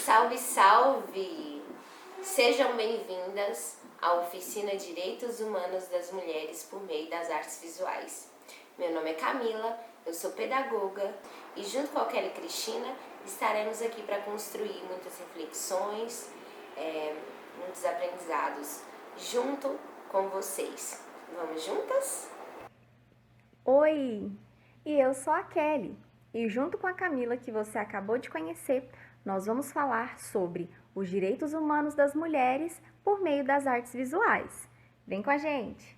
Salve, salve! Sejam bem-vindas à Oficina Direitos Humanos das Mulheres por meio das artes visuais. Meu nome é Camila, eu sou pedagoga e junto com a Kelly Cristina estaremos aqui para construir muitas reflexões, muitos aprendizados junto com vocês. Vamos juntas? Oi! E eu sou a Kelly e junto com a Camila que você acabou de conhecer, nós vamos falar sobre os direitos humanos das mulheres por meio das artes visuais. Vem com a gente!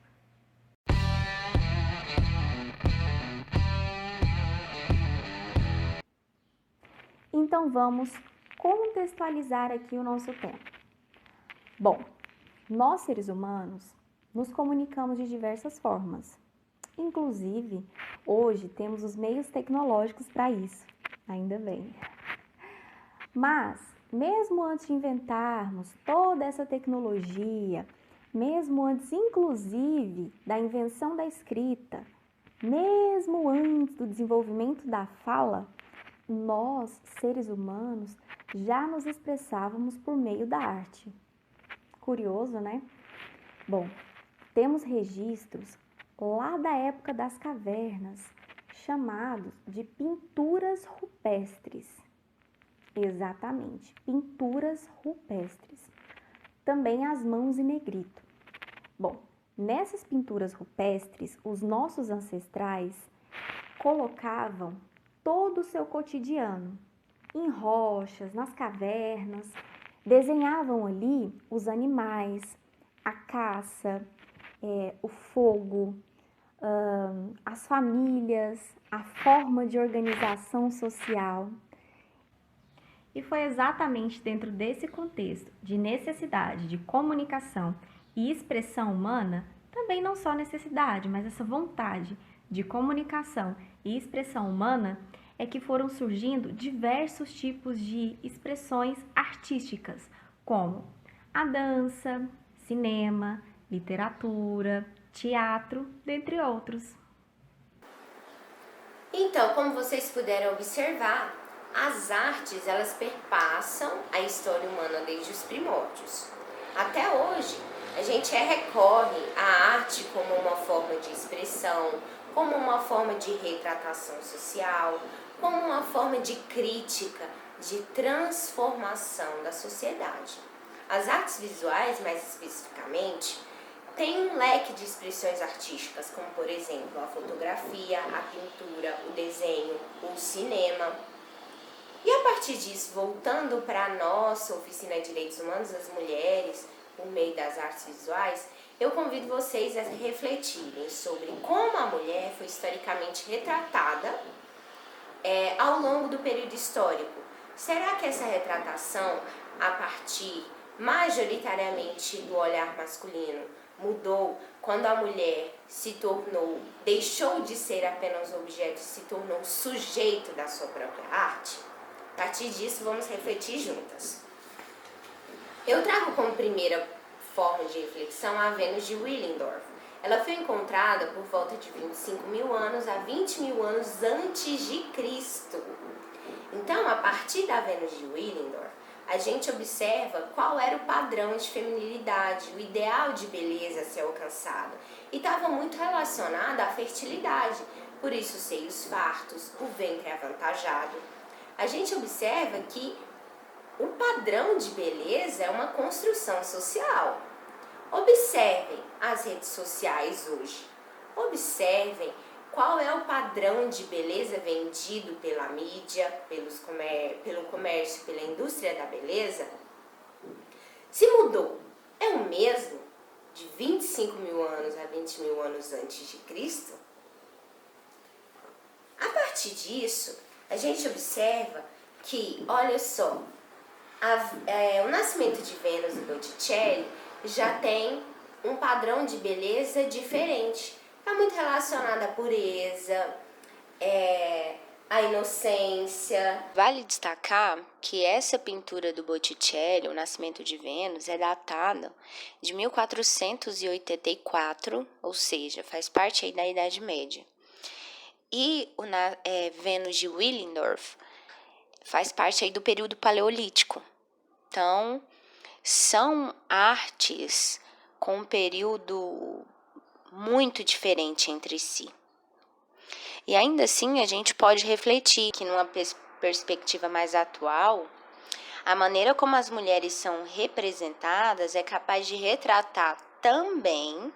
Então vamos contextualizar aqui o nosso tema. Bom, nós seres humanos nos comunicamos de diversas formas. Inclusive, hoje temos os meios tecnológicos para isso, ainda bem. Mas, mesmo antes de inventarmos toda essa tecnologia, mesmo antes, inclusive, da invenção da escrita, mesmo antes do desenvolvimento da fala, nós, seres humanos, já nos expressávamos por meio da arte. Curioso, né? Bom, temos registros lá da época das cavernas, chamados de pinturas rupestres. Exatamente, pinturas rupestres. Também as mãos em negrito. Bom, nessas pinturas rupestres, os nossos ancestrais colocavam todo o seu cotidiano em rochas, nas cavernas, desenhavam ali os animais, a caça, o fogo, as famílias, a forma de organização social. E foi exatamente dentro desse contexto de necessidade de comunicação e expressão humana, também não só necessidade, mas essa vontade de comunicação e expressão humana, é que foram surgindo diversos tipos de expressões artísticas, como a dança, cinema, literatura, teatro, dentre outros. Então, como vocês puderam observar, as artes, elas perpassam a história humana desde os primórdios. Até hoje, a gente recorre à arte como uma forma de expressão, como uma forma de retratação social, como uma forma de crítica, de transformação da sociedade. As artes visuais, mais especificamente, têm um leque de expressões artísticas, como por exemplo a fotografia, a pintura, o desenho, o cinema. E a partir disso, voltando para a nossa Oficina de Direitos Humanos das Mulheres, por meio das artes visuais, eu convido vocês a refletirem sobre como a mulher foi historicamente retratada ao longo do período histórico. Será que essa retratação, a partir majoritariamente do olhar masculino, mudou quando a mulher deixou de ser apenas objeto e se tornou sujeito da sua própria arte? A partir disso, vamos refletir juntas. Eu trago como primeira forma de reflexão a Vênus de Willendorf. Ela foi encontrada por volta de 25 mil anos a 20 mil anos antes de Cristo. Então, a partir da Vênus de Willendorf, a gente observa qual era o padrão de feminilidade, o ideal de beleza a ser alcançado. E estava muito relacionado à fertilidade, por isso os seios fartos, o ventre avantajado. A gente observa que o padrão de beleza é uma construção social. Observem as redes sociais hoje. Observem qual é o padrão de beleza vendido pela mídia, pelo comércio, pela indústria da beleza. Se mudou, é o mesmo de 25 mil anos a 20 mil anos antes de Cristo? A partir disso, a gente observa que, olha só, o nascimento de Vênus do Botticelli já tem um padrão de beleza diferente. Está muito relacionado à pureza, à inocência. Vale destacar que essa pintura do Botticelli, O Nascimento de Vênus, é datada de 1484, ou seja, faz parte aí da Idade Média. E Vênus de Willendorf faz parte aí do período paleolítico, Então, são artes com um período muito diferente entre si. E ainda assim, a gente pode refletir que numa perspectiva mais atual, a maneira como as mulheres são representadas é capaz de retratar também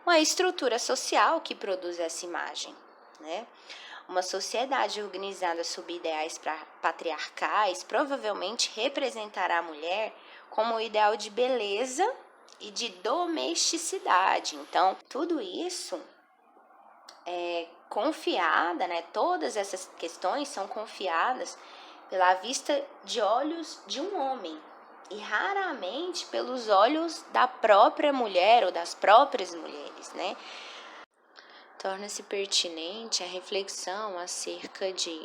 uma estrutura social que produz essa imagem, né? Uma sociedade organizada sob ideais patriarcais provavelmente representará a mulher como um ideal de beleza e de domesticidade. Então, tudo isso é confiada, né? Todas essas questões são confiadas pela vista de olhos de um homem e raramente pelos olhos da própria mulher ou das próprias mulheres, né? Torna-se pertinente a reflexão acerca de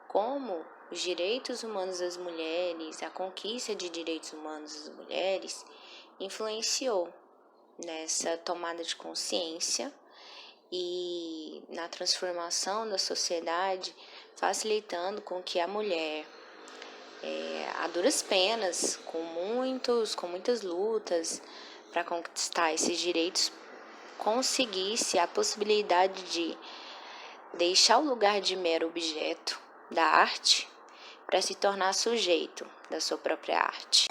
como os direitos humanos das mulheres, a conquista de direitos humanos das mulheres, influenciou nessa tomada de consciência e na transformação da sociedade, facilitando com que a mulher, a duras penas, com muitas lutas para conquistar esses direitos, conseguisse a possibilidade de deixar o lugar de mero objeto da arte para se tornar sujeito da sua própria arte.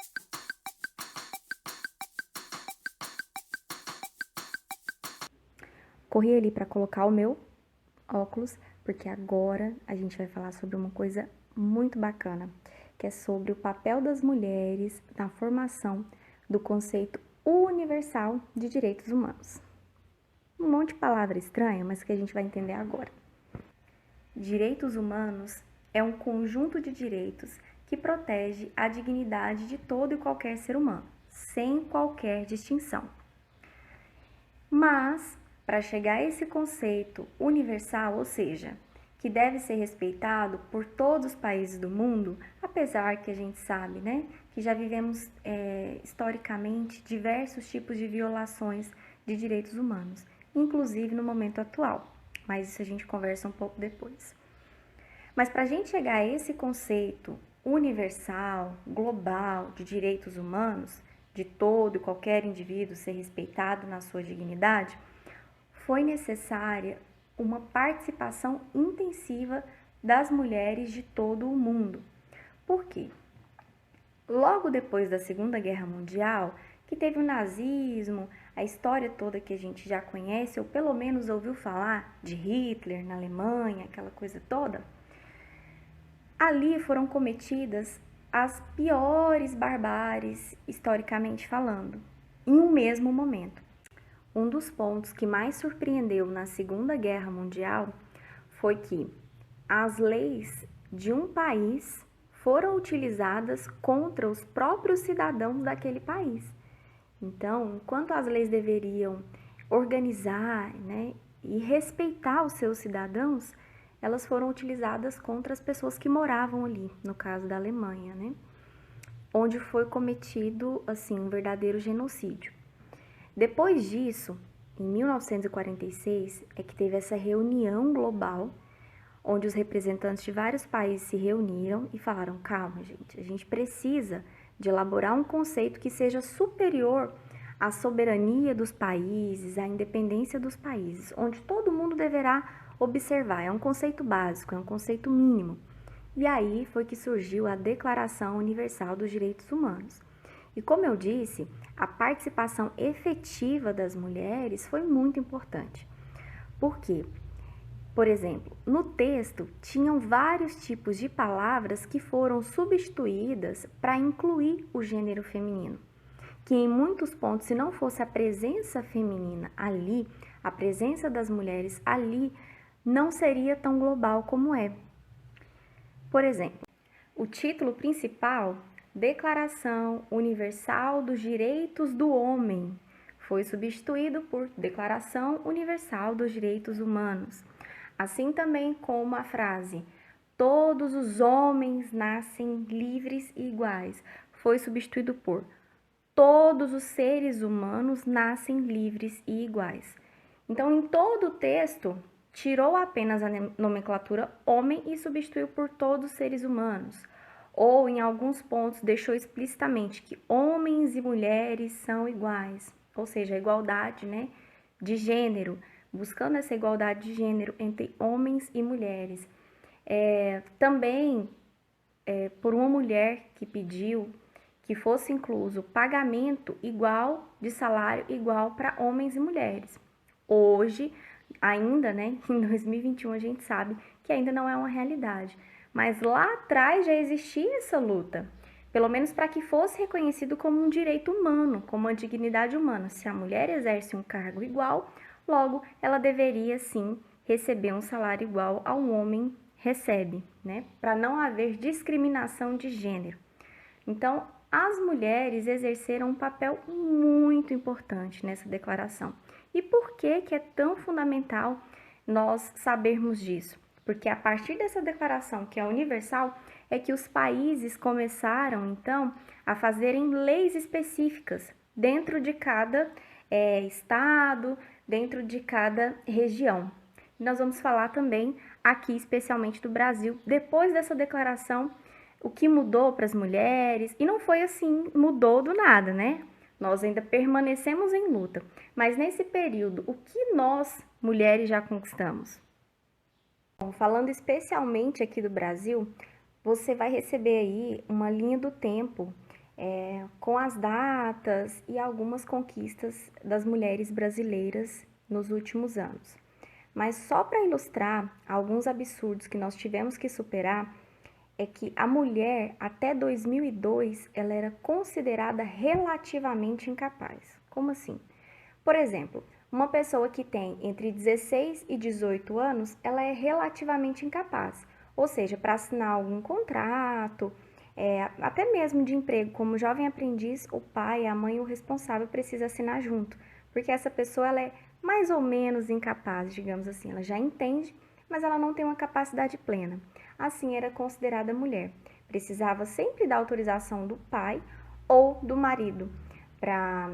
Corri ali para colocar o meu óculos, porque agora a gente vai falar sobre uma coisa muito bacana, que é sobre o papel das mulheres na formação do conceito universal de direitos humanos. Um monte de palavra estranha, mas que a gente vai entender agora. Direitos humanos é um conjunto de direitos que protege a dignidade de todo e qualquer ser humano, sem qualquer distinção. Mas, para chegar a esse conceito universal, ou seja, que deve ser respeitado por todos os países do mundo, apesar que a gente sabe, né, que já vivemos historicamente diversos tipos de violações de direitos humanos, inclusive no momento atual, mas isso a gente conversa um pouco depois. Mas para a gente chegar a esse conceito universal, global de direitos humanos, de todo e qualquer indivíduo ser respeitado na sua dignidade, foi necessária uma participação intensiva das mulheres de todo o mundo. Por quê? Logo depois da Segunda Guerra Mundial, que teve o nazismo, a história toda que a gente já conhece, ou pelo menos ouviu falar de Hitler na Alemanha, aquela coisa toda, ali foram cometidas as piores barbáries, historicamente falando, em um mesmo momento. Um dos pontos que mais surpreendeu na Segunda Guerra Mundial foi que as leis de um país foram utilizadas contra os próprios cidadãos daquele país. Então, enquanto as leis deveriam organizar, né, e respeitar os seus cidadãos, elas foram utilizadas contra as pessoas que moravam ali, no caso da Alemanha, né, onde foi cometido assim um verdadeiro genocídio. Depois disso, em 1946, é que teve essa reunião global, onde os representantes de vários países se reuniram e falaram: calma, gente, a gente precisa de elaborar um conceito que seja superior à soberania dos países, à independência dos países, onde todo mundo deverá observar. É um conceito básico, é um conceito mínimo. E aí foi que surgiu a Declaração Universal dos Direitos Humanos. E como eu disse, a participação efetiva das mulheres foi muito importante. Por quê? Por exemplo, no texto tinham vários tipos de palavras que foram substituídas para incluir o gênero feminino, que em muitos pontos, se não fosse a presença feminina ali, a presença das mulheres ali, não seria tão global como é. Por exemplo, o título principal, Declaração Universal dos Direitos do Homem, foi substituído por Declaração Universal dos Direitos Humanos. Assim também como a frase todos os homens nascem livres e iguais, foi substituído por todos os seres humanos nascem livres e iguais. Então, em todo o texto, tirou apenas a nomenclatura homem e substituiu por todos os seres humanos. ou em alguns pontos deixou explicitamente que homens e mulheres são iguais, ou seja, a igualdade, né, de gênero, buscando essa igualdade de gênero entre homens e mulheres. Também por uma mulher que pediu que fosse incluso pagamento igual de salário igual para homens e mulheres. Hoje, ainda, né, em 2021 a gente sabe que ainda não é uma realidade, mas lá atrás já existia essa luta, pelo menos para que fosse reconhecido como um direito humano, como uma dignidade humana. Se a mulher exerce um cargo igual, logo ela deveria sim receber um salário igual ao homem recebe, né? Para não haver discriminação de gênero. Então, as mulheres exerceram um papel muito importante nessa declaração. E por que é tão fundamental nós sabermos disso? Porque a partir dessa declaração, que é universal, é que os países começaram, então, a fazerem leis específicas dentro de cada estado, dentro de cada região. Nós vamos falar também aqui, especialmente do Brasil, depois dessa declaração, o que mudou para as mulheres, e não foi assim, mudou do nada, né? Nós ainda permanecemos em luta, mas nesse período, o que nós, mulheres, já conquistamos? Bom, falando especialmente aqui do Brasil, você vai receber aí uma linha do tempo com as datas e algumas conquistas das mulheres brasileiras nos últimos anos. Mas só para ilustrar alguns absurdos que nós tivemos que superar, é que a mulher, até 2002, ela era considerada relativamente incapaz. Como assim? Por exemplo, uma pessoa que tem entre 16 e 18 anos, ela é relativamente incapaz. Ou seja, para assinar algum contrato, até mesmo de emprego, como jovem aprendiz, o pai, a mãe, o responsável precisa assinar junto. Porque essa pessoa, ela é mais ou menos incapaz, digamos assim. Ela já entende, mas ela não tem uma capacidade plena. Assim, era considerada mulher. Precisava sempre da autorização do pai ou do marido para,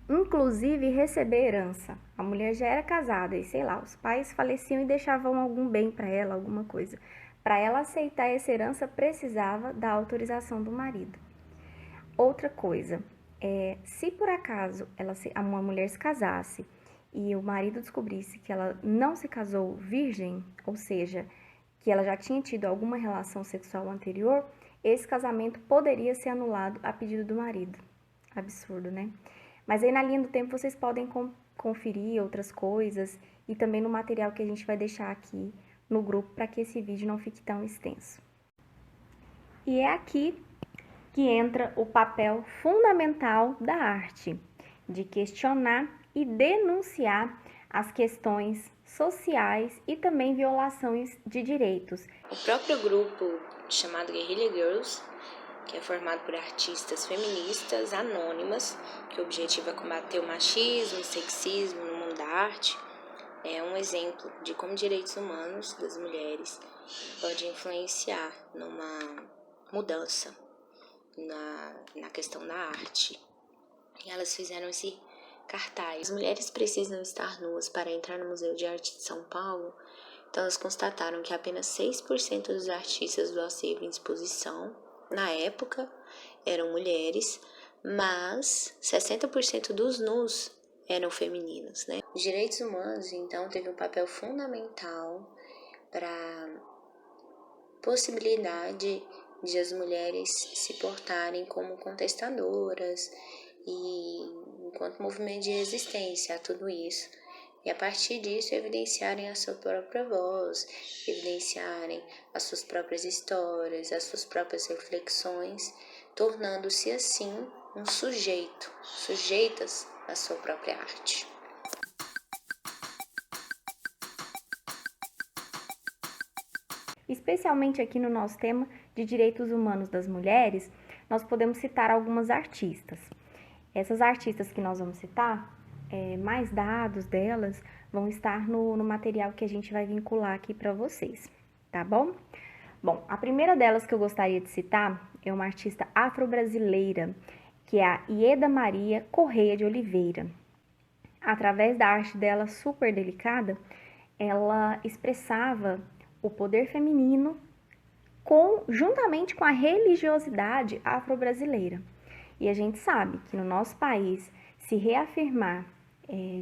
inclusive, receber herança. A mulher já era casada e, sei lá, os pais faleciam e deixavam algum bem para ela, alguma coisa. Para ela aceitar essa herança, precisava da autorização do marido. Outra coisa, se por acaso uma mulher se casasse e o marido descobrisse que ela não se casou virgem, ou seja, que ela já tinha tido alguma relação sexual anterior, esse casamento poderia ser anulado a pedido do marido. Absurdo, né? Mas aí na linha do tempo vocês podem conferir outras coisas e também no material que a gente vai deixar aqui no grupo para que esse vídeo não fique tão extenso. E é aqui que entra o papel fundamental da arte, de questionar e denunciar as questões sociais e também violações de direitos. O próprio grupo chamado Guerrilla Girls, que é formado por artistas feministas anônimas, que o objetivo é combater o machismo e sexismo no mundo da arte, é um exemplo de como direitos humanos das mulheres podem influenciar numa mudança na questão da arte. E elas fizeram esse cartaz: as mulheres precisam estar nuas para entrar no Museu de Arte de São Paulo. Então elas constataram que apenas 6% dos artistas do acervo em exposição, na época, eram mulheres, mas 60% dos nus eram femininos, né? Os direitos humanos, então, teve um papel fundamental para a possibilidade de as mulheres se portarem como contestadoras e enquanto movimento de resistência a tudo isso. E a partir disso evidenciarem a sua própria voz, evidenciarem as suas próprias histórias, as suas próprias reflexões, tornando-se assim um sujeitas à sua própria arte. Especialmente aqui no nosso tema de direitos humanos das mulheres, nós podemos citar algumas artistas. Essas artistas que nós vamos citar, mais dados delas vão estar no material que a gente vai vincular aqui para vocês, tá bom? Bom, a primeira delas que eu gostaria de citar é uma artista afro-brasileira, que é a Ieda Maria Correia de Oliveira. Através da arte dela super delicada, ela expressava o poder feminino juntamente com a religiosidade afro-brasileira. E a gente sabe que no nosso país, se reafirmar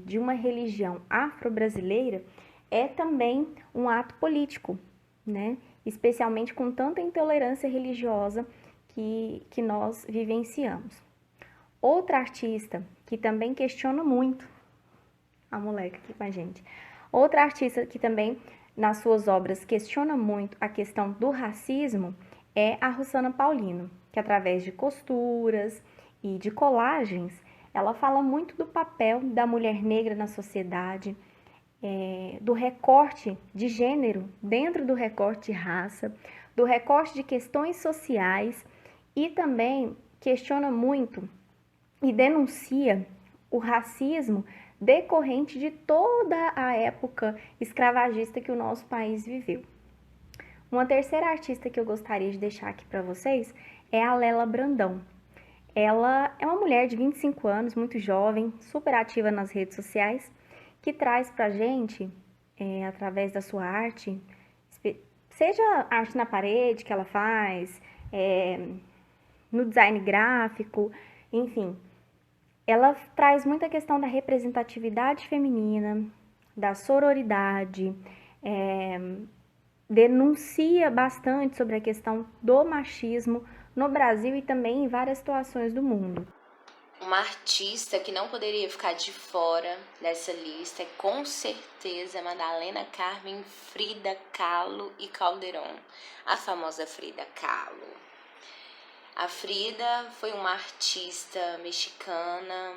de uma religião afro-brasileira é também um ato político, né? Especialmente com tanta intolerância religiosa que nós vivenciamos. Outra artista que também questiona muito, a moleca aqui com a gente, outra artista que também nas suas obras questiona muito a questão do racismo é a Rossana Paulino, que através de costuras e de colagens, ela fala muito do papel da mulher negra na sociedade, do recorte de gênero dentro do recorte de raça, do recorte de questões sociais e também questiona muito e denuncia o racismo decorrente de toda a época escravagista que o nosso país viveu. Uma terceira artista que eu gostaria de deixar aqui para vocês é a Lela Brandão. Ela é uma mulher de 25 anos, muito jovem, super ativa nas redes sociais, que traz pra gente, através da sua arte, seja arte na parede que ela faz, no design gráfico, enfim, ela traz muita questão da representatividade feminina, da sororidade, denuncia bastante sobre a questão do machismo no Brasil e também em várias situações do mundo. Uma artista que não poderia ficar de fora dessa lista é com certeza Madalena Carmen Frida Kahlo e Calderón, a famosa Frida Kahlo. A Frida foi uma artista mexicana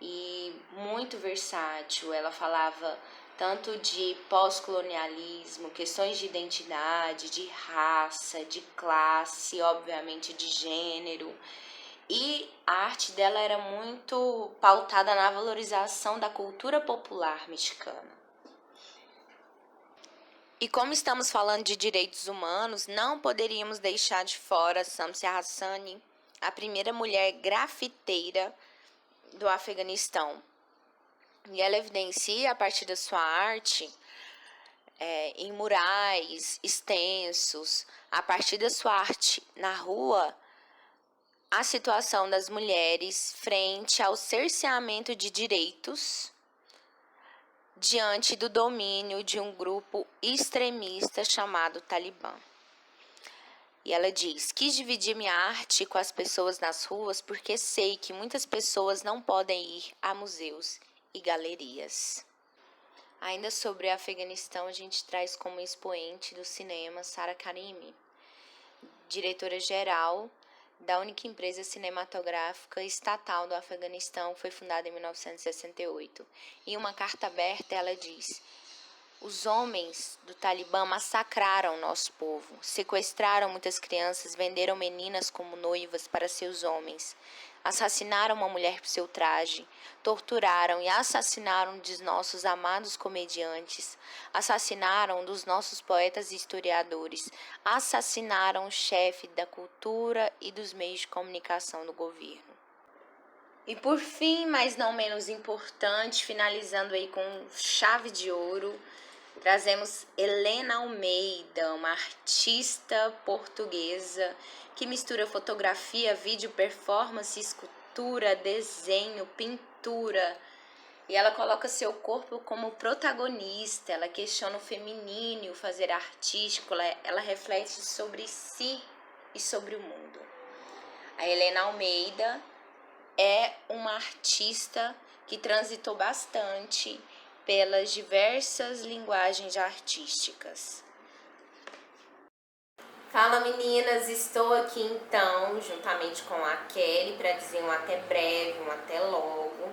e muito versátil. Ela falava tanto de pós-colonialismo, questões de identidade, de raça, de classe, obviamente de gênero. E a arte dela era muito pautada na valorização da cultura popular mexicana. E como estamos falando de direitos humanos, não poderíamos deixar de fora Shamsi Hassani, a primeira mulher grafiteira do Afeganistão. E ela evidencia, a partir da sua arte, em murais extensos, a partir da sua arte na rua, a situação das mulheres frente ao cerceamento de direitos diante do domínio de um grupo extremista chamado Talibã. E ela diz: quis dividir minha arte com as pessoas nas ruas porque sei que muitas pessoas não podem ir a museus e galerias. Ainda sobre o Afeganistão, a gente traz como expoente do cinema Sara Karimi, diretora-geral da única empresa cinematográfica estatal do Afeganistão, que foi fundada em 1968. Em uma carta aberta, ela diz: os homens do Talibã massacraram nosso povo, sequestraram muitas crianças, venderam meninas como noivas para seus homens, assassinaram uma mulher por seu traje, torturaram e assassinaram um dos nossos amados comediantes, assassinaram um dos nossos poetas e historiadores, assassinaram o chefe da cultura e dos meios de comunicação do governo. E por fim, mas não menos importante, finalizando aí com chave de ouro, trazemos Helena Almeida, uma artista portuguesa que mistura fotografia, vídeo, performance, escultura, desenho, pintura. E ela coloca seu corpo como protagonista, ela questiona o feminino, o fazer artístico, ela reflete sobre si e sobre o mundo. A Helena Almeida é uma artista que transitou bastante pelas diversas linguagens artísticas. Fala meninas, estou aqui então, juntamente com a Kelly, para dizer um até breve, um até logo.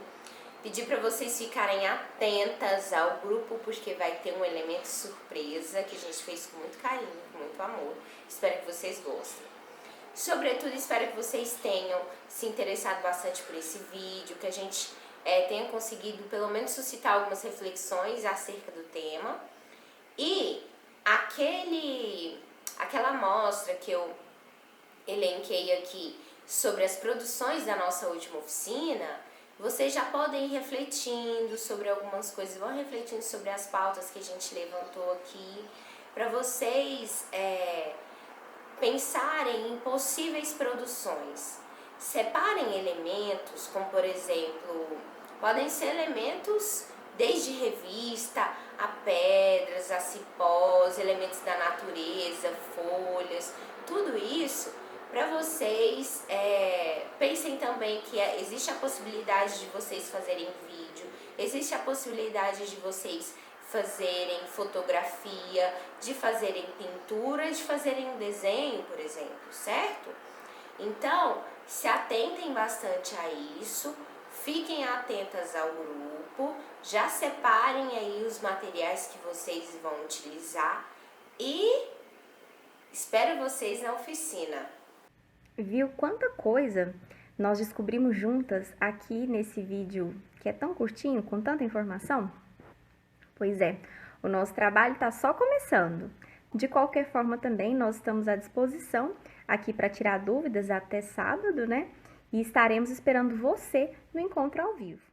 Pedir para vocês ficarem atentas ao grupo, porque vai ter um elemento surpresa que a gente fez com muito carinho, com muito amor. Espero que vocês gostem. Sobretudo, espero que vocês tenham se interessado bastante por esse vídeo, que a gente tenha conseguido pelo menos suscitar algumas reflexões acerca do tema. E aquela amostra que eu elenquei aqui sobre as produções da nossa última oficina, vocês já podem ir refletindo sobre algumas coisas, vão refletindo sobre as pautas que a gente levantou aqui, para vocês pensarem em possíveis produções. Separem elementos, como por exemplo, podem ser elementos desde revista, a pedras, a cipós, elementos da natureza, folhas, tudo isso, para vocês. Pensem também que existe a possibilidade de vocês fazerem vídeo, existe a possibilidade de vocês fazerem fotografia, de fazerem pintura, de fazerem um desenho, por exemplo, certo? Então, se atentem bastante a isso, fiquem atentas ao grupo, já separem aí os materiais que vocês vão utilizar e espero vocês na oficina. Viu quanta coisa nós descobrimos juntas aqui nesse vídeo que é tão curtinho, com tanta informação? Pois é, o nosso trabalho está só começando. De qualquer forma também, nós estamos à disposição aqui para tirar dúvidas até sábado, né? E estaremos esperando você no encontro ao vivo.